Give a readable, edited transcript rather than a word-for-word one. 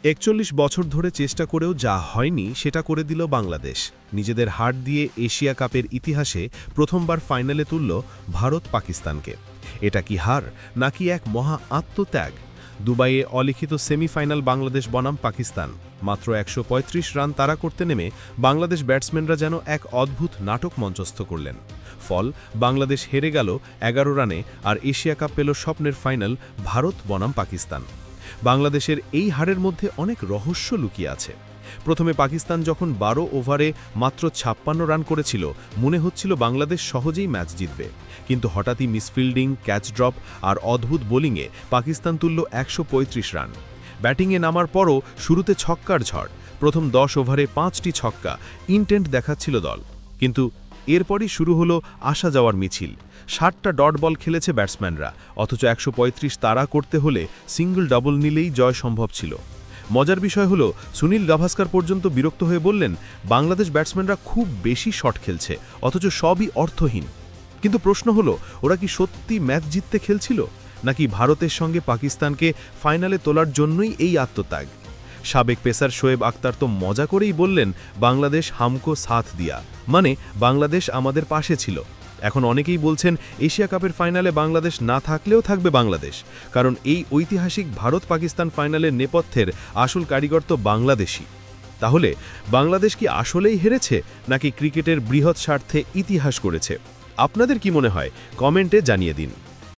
৪১ বছর ধরে চেষ্টা করেও যা হয়নি সেটা করে দিল বাংলাদেশ। নিজেদের হার দিয়ে এশিয়া কাপের ইতিহাসে প্রথমবার ফাইনালে তুলল ভারত পাকিস্তানকে। এটা কি হার নাকি এক মহা আত্মত্যাগ? দুবাইয়ে অলিখিত সেমিফাইনাল বাংলাদেশ বনাম পাকিস্তান। মাত্র ১৩৫ রান তাড়া করতে নেমে বাংলাদেশ ব্যাটসম্যানরা যেন এক অদ্ভুত নাটক মঞ্চস্থ করলেন। ফল, বাংলাদেশ হেরে গেল ১১ রানে আর এশিয়া কাপ পেল স্বপ্নের ফাইনাল ভারত বনাম পাকিস্তান। বাংলাদেশের এই হারের মধ্যে অনেক রহস্য লুকিয়ে আছে। প্রথমে পাকিস্তান যখন ১২ ওভারে মাত্র ৫৬ রান করেছিল, মনে হচ্ছিল বাংলাদেশ সহজেই ম্যাচ জিতবে। কিন্তু হঠাৎই মিসফিল্ডিং, ক্যাচ ড্রপ আর অদ্ভুত বোলিংয়ে পাকিস্তান তুলল ১৩৫ রান। ব্যাটিংয়ে নামার পরও শুরুতে ছক্কার ঝড়। প্রথম ১০ ওভারে ৫টি ছক্কা, ইনটেন্ট দেখাচ্ছিল দল। কিন্তু এরপরই শুরু হলো আসা যাওয়ার মিছিল। ৬০টা ডট বল খেলেছে ব্যাটসম্যানরা, অথচ ১৩৫ তাড়া করতে হলে সিঙ্গল ডাবল নিলেই জয় সম্ভব ছিল। মজার বিষয় হলো, সুনীল গাভাস্কার পর্যন্ত বিরক্ত হয়ে বললেন, বাংলাদেশ ব্যাটসম্যানরা খুব বেশি শট খেলছে, অথচ সবই অর্থহীন। কিন্তু প্রশ্ন হলো, ওরা কি সত্যি ম্যাচ জিততে খেলছিল, নাকি ভারতের সঙ্গে পাকিস্তানকে ফাইনালে তোলার জন্যই এই আত্মত্যাগ? সাবেক পেসার শোয়েব আখতার তো মজা করেই বললেন, বাংলাদেশ হামকো সাথ দিয়া, মানে বাংলাদেশ আমাদের পাশে ছিল। এখন অনেকেই বলছেন, এশিয়া কাপের ফাইনালে বাংলাদেশ না থাকলেও থাকবে বাংলাদেশ, কারণ এই ঐতিহাসিক ভারত পাকিস্তান ফাইনালের নেপথ্যের আসল কারিগর তো বাংলাদেশই। তাহলে বাংলাদেশ কি আসলেই হেরেছে, নাকি ক্রিকেটের বৃহৎ স্বার্থে ইতিহাস করেছে? আপনাদের কি মনে হয়? কমেন্টে জানিয়ে দিন।